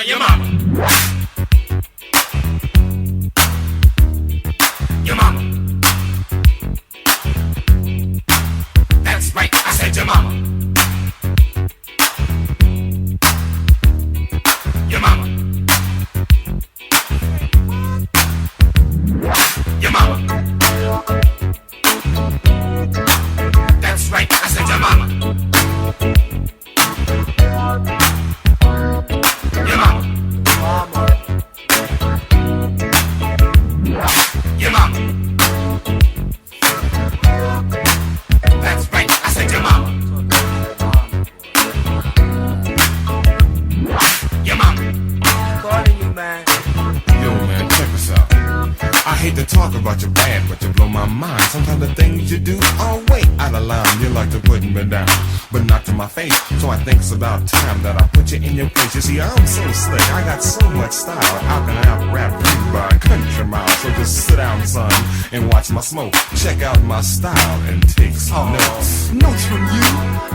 Your mama. Your mama. That's right, I said your mama. Your mama. Your mama. That's right, I said your mama. Your mama. Your mama. That's right, I said your mama. Your mama. Calling you, man. Yo, man, check this out. I hate to talk about your bad, but you blow my mind. Sometimes the things you do are way out of line. You like to put me down, but not to my face. So I think it's about time that I put you in your place. You see, I'm so slick, I got so much style. How can I rap you by a country mile? So just sit down, son, and watch my smoke. Check out my style and take some notes. Notes from you,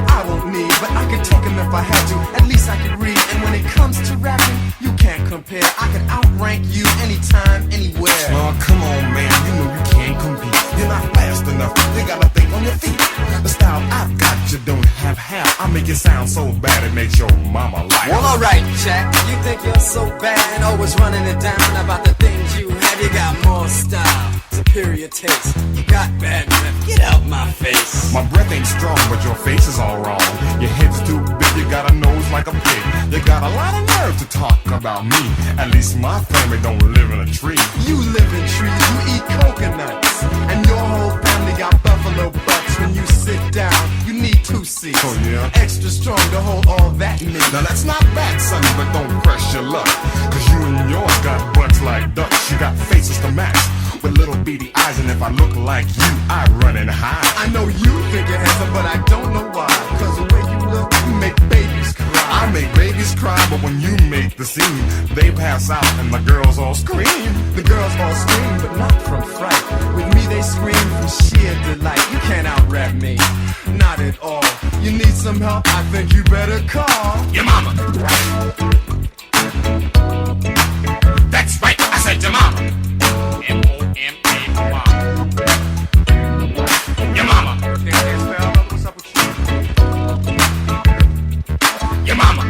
I won't need, but I could take them if I had to. At least I could read. And when it comes to rapping, you can't compare. I can outrank you anytime, anywhere. Oh, come on, man, you know you can't compete. You're not fast enough, you gotta think on your feet. The style I've got you don't have half. I make it sound so bad it makes your mama laugh. Well, alright, Jack, you think you're so bad and always running it down about the things you have. You got more style, superior taste. You got bad breath, get out my face. My breath ain't strong, but your face is all wrong. Your head's too big, you got a nose like a pig. You got a lot of nerve to talk about me. At least my family don't live in a tree. You live in trees, you eat coconuts, and your whole family got buffalo butts. When you sit down, you need 2 seats. Oh, yeah? Extra strong to hold all that meat. Now that's not bad, son, but don't press your luck. Cause you and yours got butts like ducks. You got faces to match with little beady eyes, and if I look like you, I run and hide. I know you think you're handsome, but I don't know why. Cause the way you look, you make babies cry. I make babies cry, but when you make the scene, they pass out and the girls all scream. The girls all scream, but not from fright. With me they scream from sheer delight. You can't out-rap me, not at all. You need some help, I think you better call Your mama. That's right, I said your mama. M-O-M-A-Y. Your mama. What's up with you? Your mama.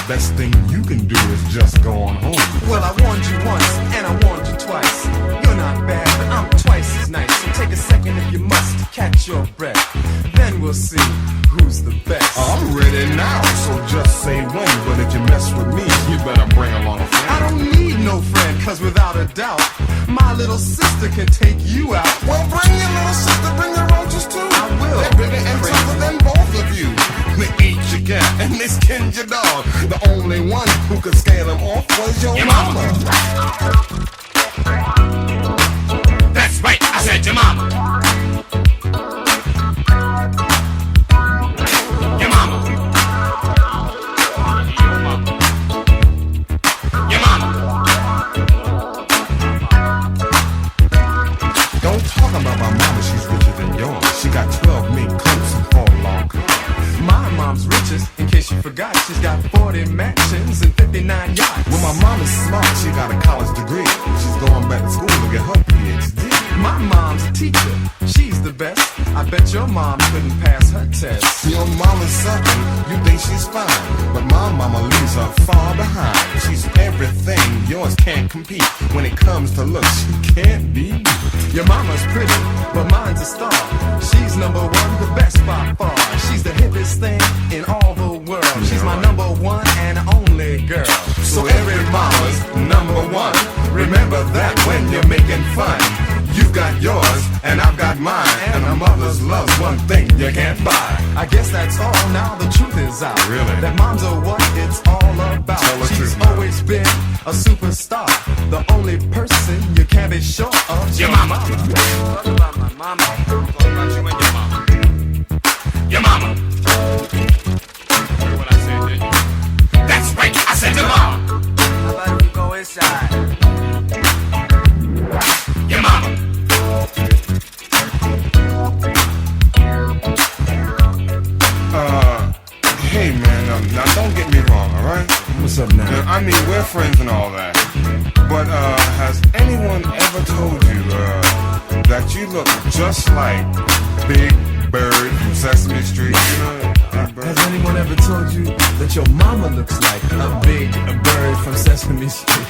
Best thing you can do is just go on home. Well, I warned you once, and I warned you twice. You're not bad, but I'm twice as nice. So take a second if you must to catch your breath. Then we'll see who's the best. I'm ready now, so just say when. But if you mess with me, you better bring along a friend. I don't need no friend, cause without a doubt, my little sister can take you out. Well, bring your little sister, bring your roaches too. I will. They're bigger and tougher than both of you. They eat your cat and they skinned your dog. The only one who could scale them off was your mama. That's right, I said your mama. Your mama. Your mama. Don't talk about my mama, she's richer than yours. She got 12 mink coats and 4 long cars. My mom's richest, in case you forgot, she's got 40 mansions and 59 yachts. Well, my mom is smart, she got a college degree. bet your mom couldn't pass her test. Your mama's something, you think she's fine, but my mama leaves her far behind. She's everything, yours can't compete. When it comes to looks, she can't be beat. Your mama's pretty, but mine's a star. She's number one, the best by far. She's the hippest thing in all the world. She's my number one and only girl. So every mama's number one. Remember that when you're making fun. You've got yours and I've got mine, and a mother's love's one thing you can't buy. I guess that's all, now the truth is out. Really? That moms are what it's all about. Tell the She's truth, man. always been a superstar. The only person you can't be sure of is Your mama. What about my mama? What about you and your mama? Your mama. Hear what I said, didn't you? That's right, I said your mama. How about if we go inside? Your mama. Hey man, now don't get me wrong, alright? What's up now? I mean, we're friends and all that, but has anyone ever told you that you look just like Big Bird from Sesame Street? You know, Big Bird? Has anyone ever told you that your mama looks like a big bird from Sesame Street?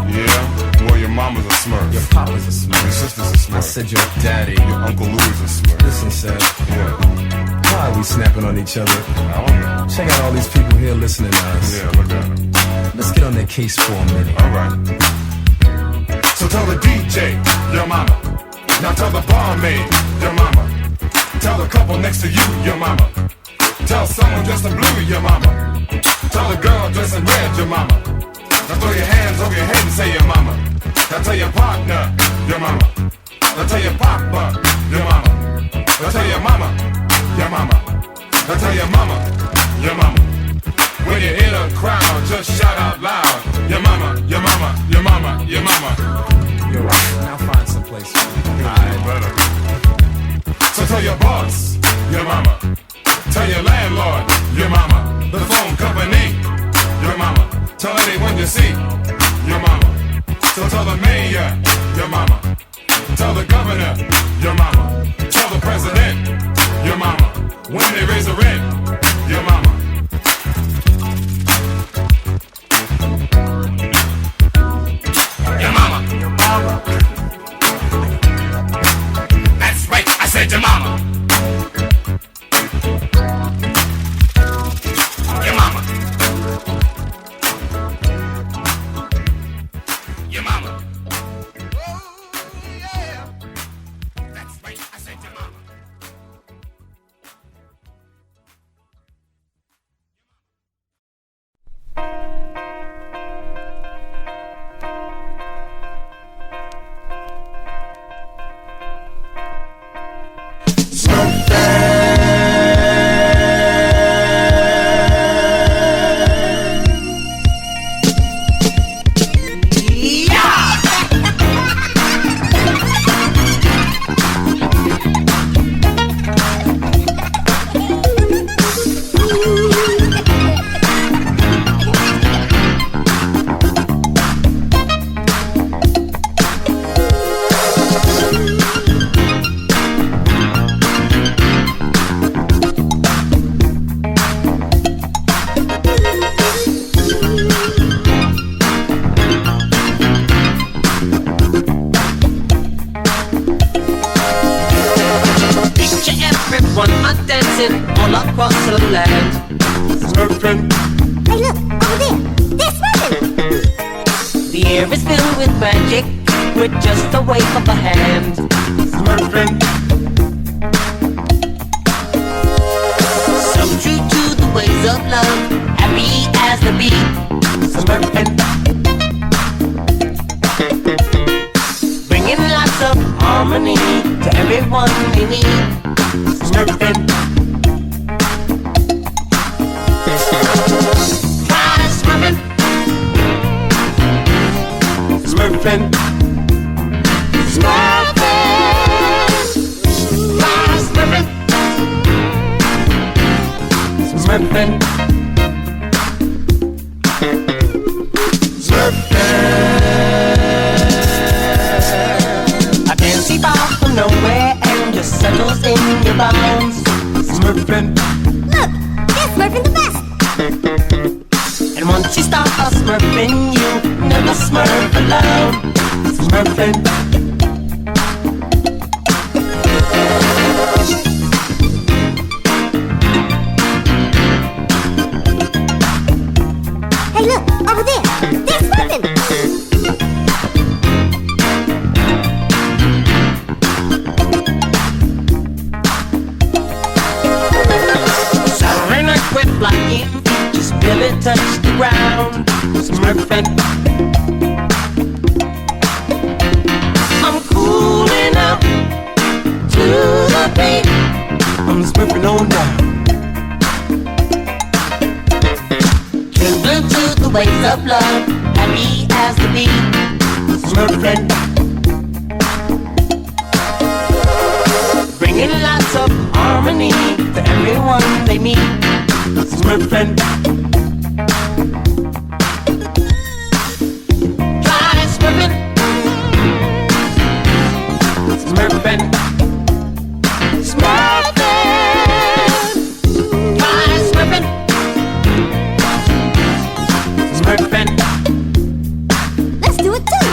Yeah, well your mama's a Smurf. Your papa's a Your Smurf. sister's a Smurf. I said your daddy. Your Uncle Louis a Smurf. Listen, Seth. Yeah, Why are we snapping on each other? I don't know. Check out all these people here listening to us. Yeah, look at him. Let's get on their case for a minute. Alright. So tell the DJ, your mama. Now tell the barmaid, your mama. Tell the couple next to you, your mama. Tell someone dressed in blue, your mama. Tell the girl dressed in red, your mama. Now throw your hands over your head and say your mama. Now tell your partner, your mama. Now tell your papa, your mama. Now tell your mama, your mama. Now tell your mama, your mama. When you hear the crowd, just shout out loud. Your mama, your mama, your mama, your mama. You're right. Now find some place for me. Better. So tell your boss, your mama. Tell your landlord, your mama. The phone company, your mama. Tell anyone you see, your mama. So tell the mayor, your mama. Tell the governor, your mama. Tell the president, your mama. When they raise the rent, your mama. Your mama. Your mama. That's right, I said your mama. Your mama. Your mama. Oh, yeah. That's right, I said your mama. Everyone are dancing all across the land. Smurfing. Hey, look, over there. They're smurfing. The air is filled with magic, with just a wave of a hand. Smurfing. So true to the ways of love, happy as the bee. Smurfing. Bringing lots of harmony to everyone we meet. Smurfing. Try smurfing. Smurfing. Smurfing. A fancy bar from nowhere and just settles in alone. Smurfing. Hey, look, over there. They're smurfing. Siren, I quit flying, just barely touched the ground. Smurfing. I'm cooling out to the beat. I'm smurfing on down. Trembling to the waves of love, happy as the bee. Smurfing. Bringing lots of harmony to everyone they meet. Smurfing. Try smurfing. Smurfing. Smurfing. Try smurfing. Smurfing. Let's do it too.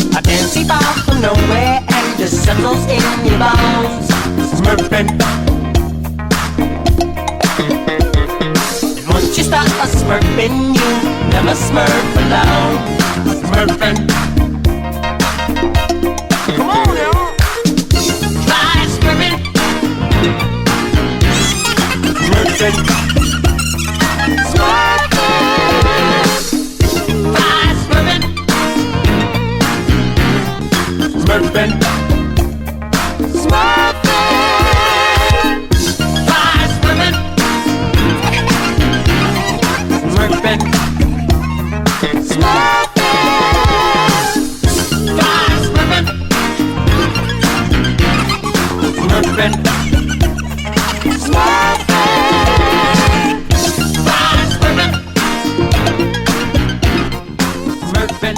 A fancy ball from nowhere and just settles in your bones. Smurfing. And once you start a smurfing, you never smurf alone. Smurfing. Come on, y'all. Try smurfing. Smurfing. Smurfing. Smurfing. Try smurfing. Smurfing. Smurfing. Try smurfing. Smurfing. Smurfing.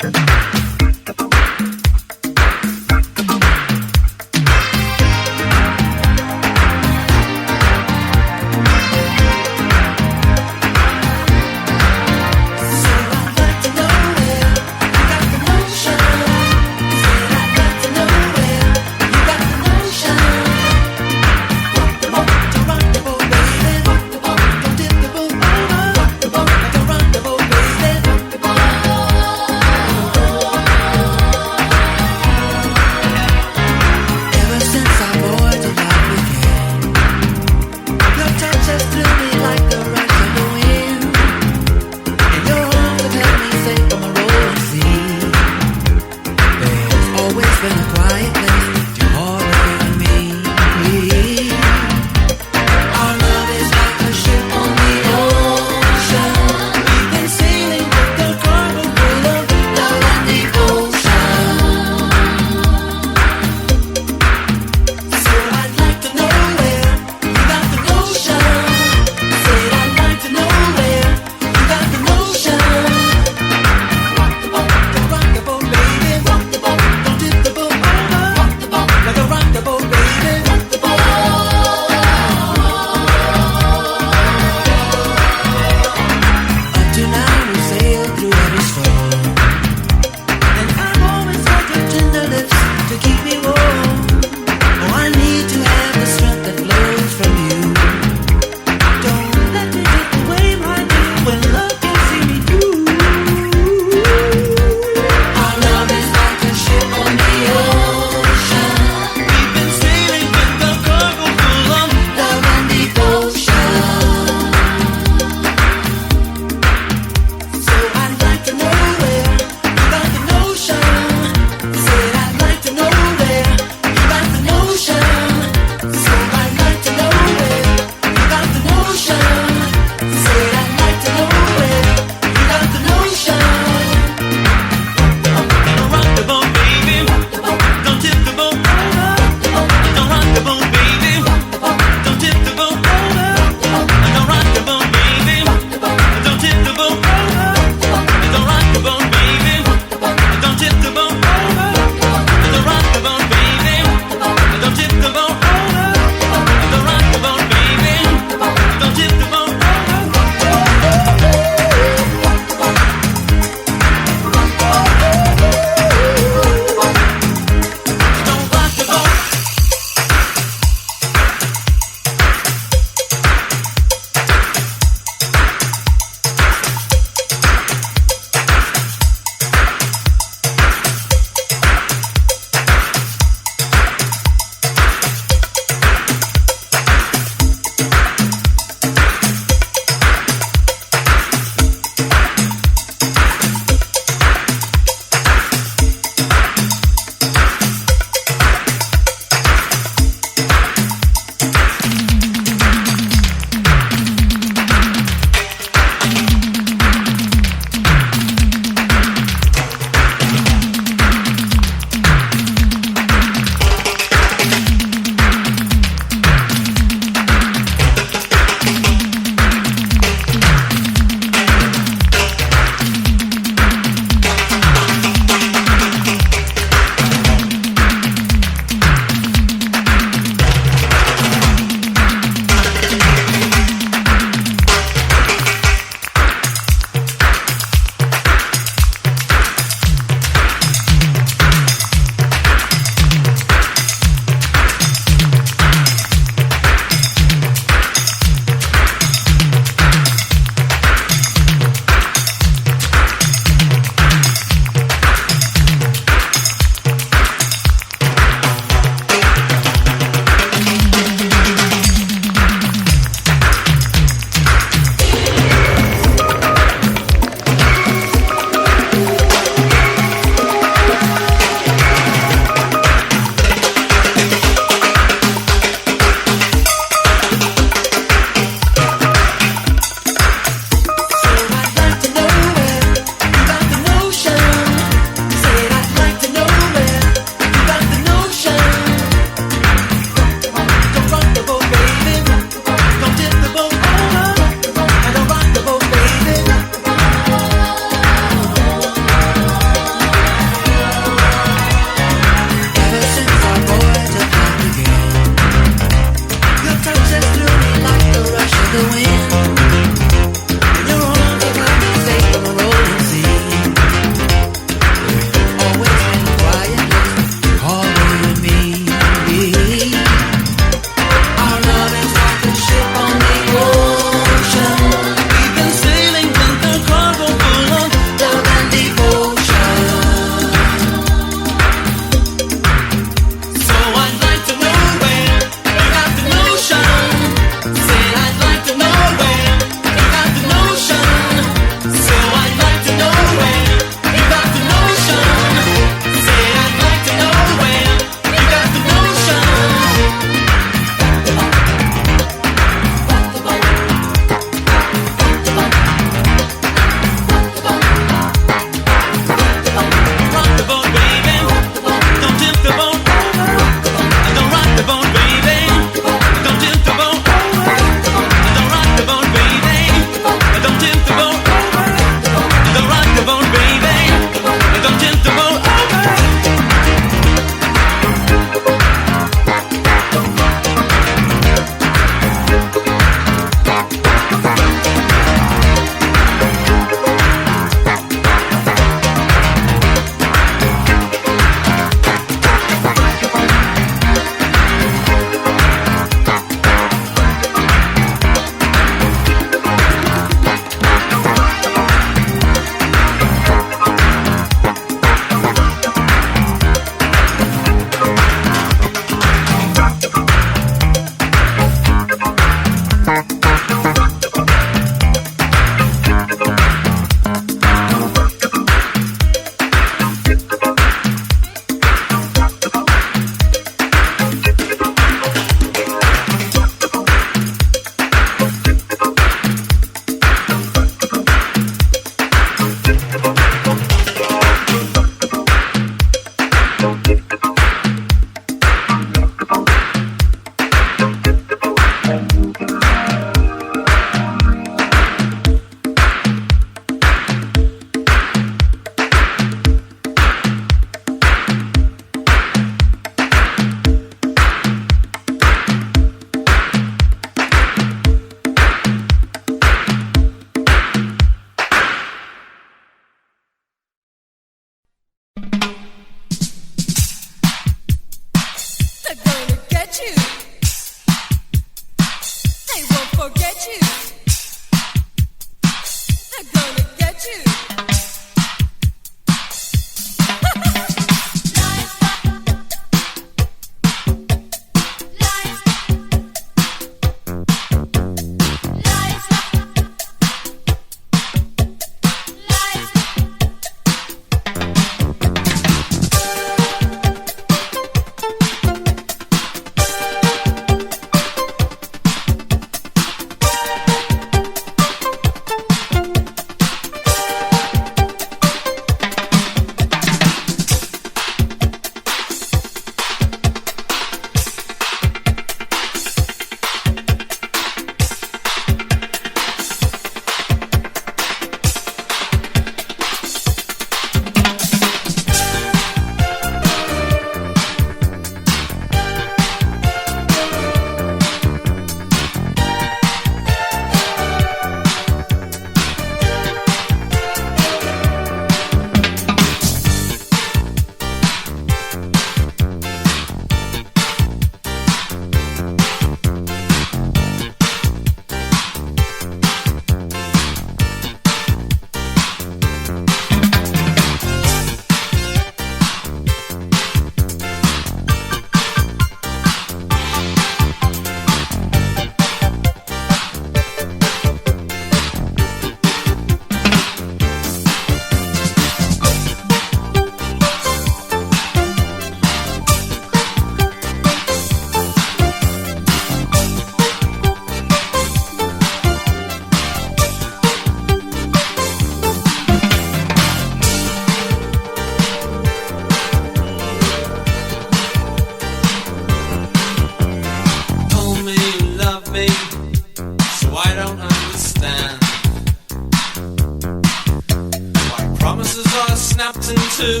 Promises are snapped in two,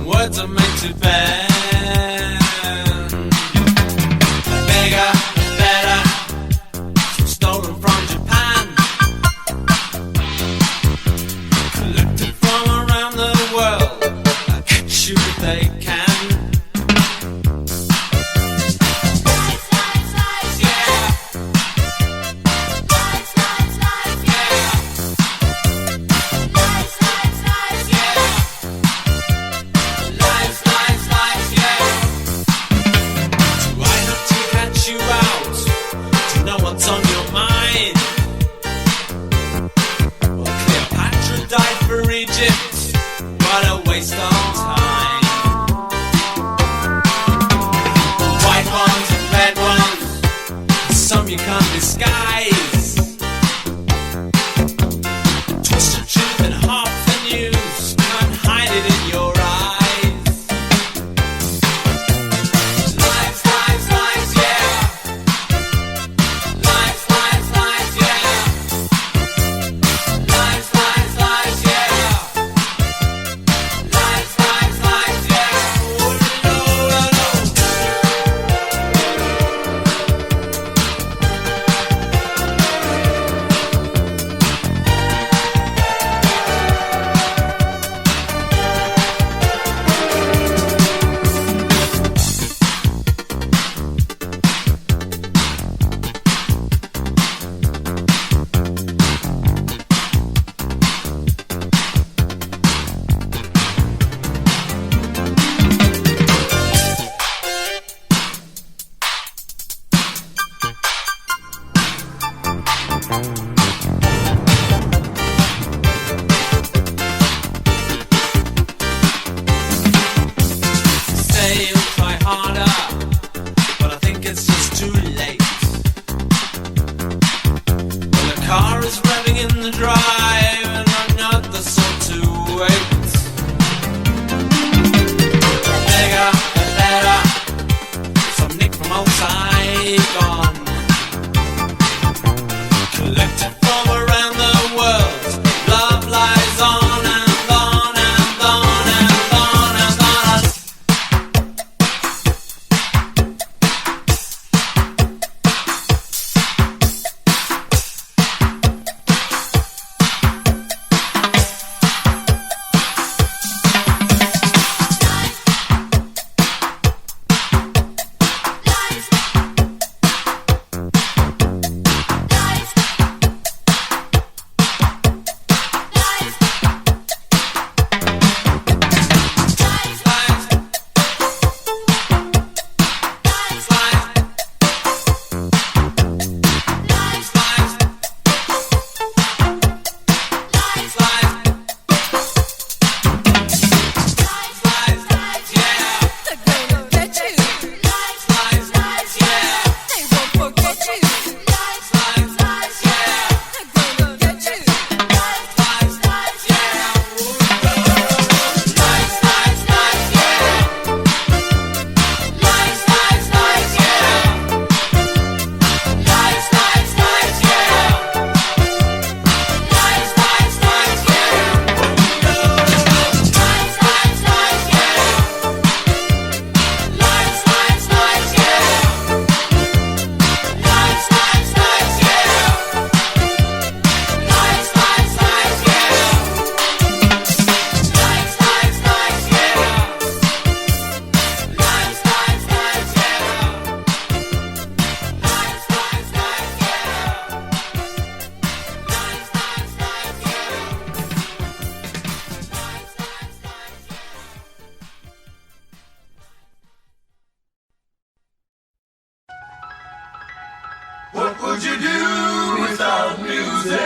words are made to bend. Bigger, better, stolen from Japan, collected from around the world. I catch you if they can. What would you do without music?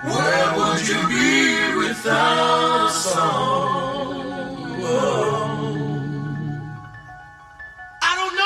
Where would you be without a song? Whoa. I don't know.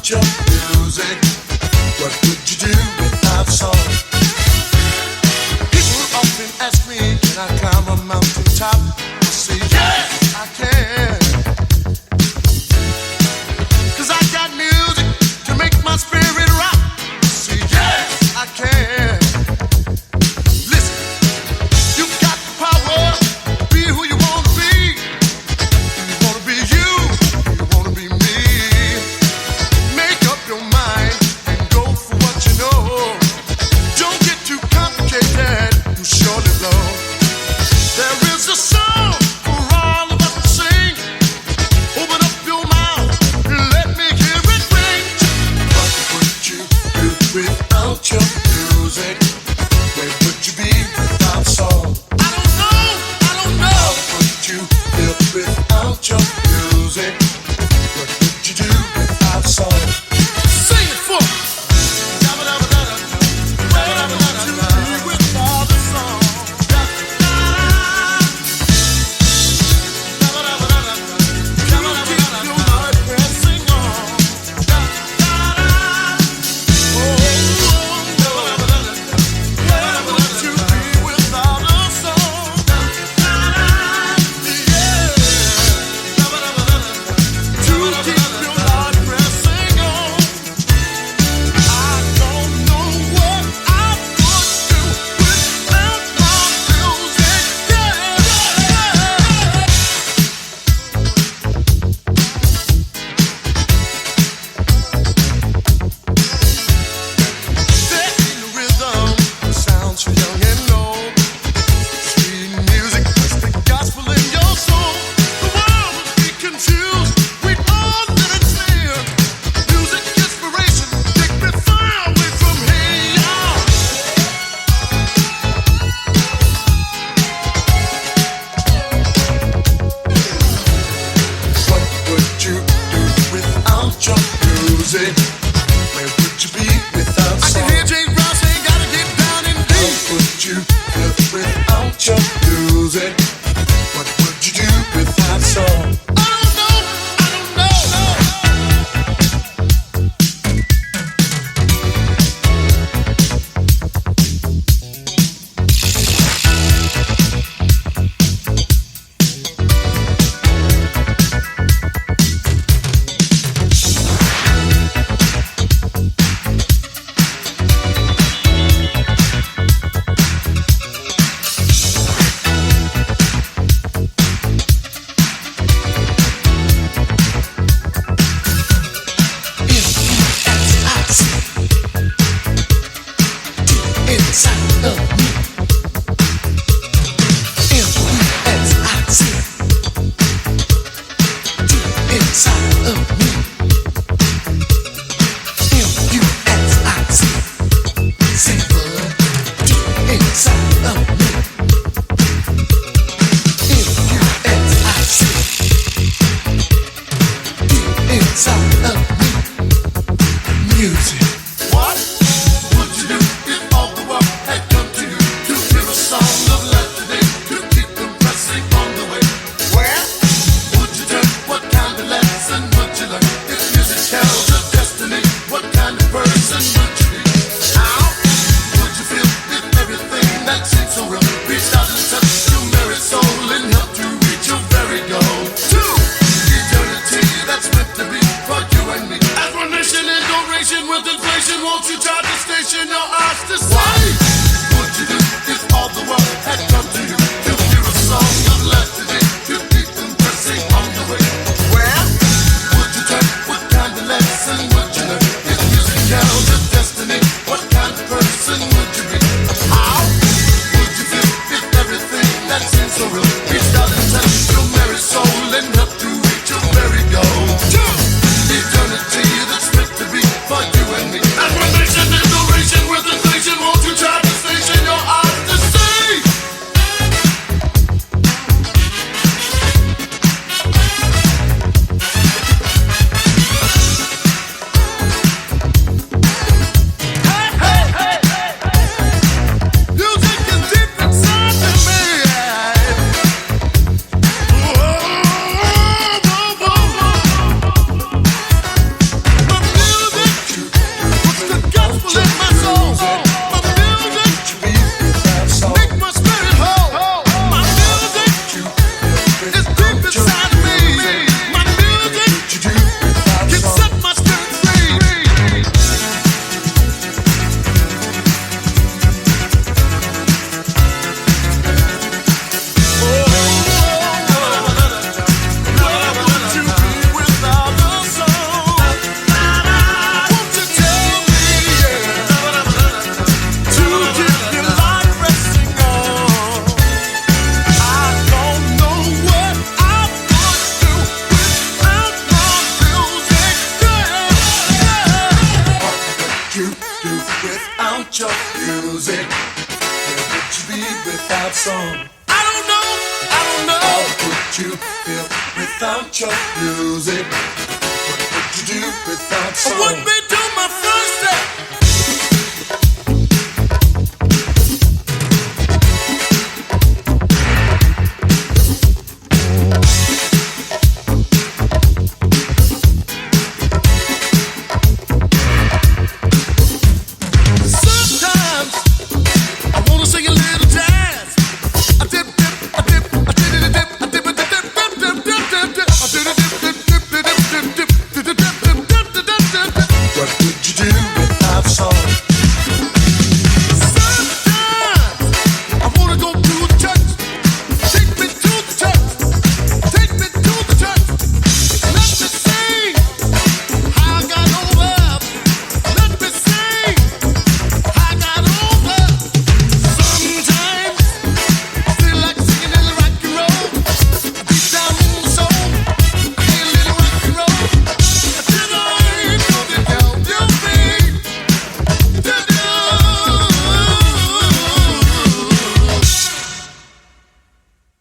without your music? What would you do without song? People often ask me, can I climb a mountain top? I say yes, I can. 'Cause I got music to make my spirit rock. I say yes, I can. Listen, you got the power. Be who you want to be. You want to be you. You want to be me. Make up your mind and go for what you know. Don't get too complicated. You surely blow. There is a song for all of us to sing. Open up your mouth and let me hear it ring. What would you do without your music? Where would you be without song? I don't know. How would you live without your music? What would you do without song? Sing it for me. Where would you be without a song? With the your music? Where would you be without song? I don't know. How would you feel without your music? What would you do without song? I wouldn't be doing my first step.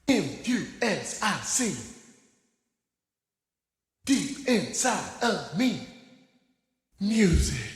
M-U-S-I-C, deep inside of me, music.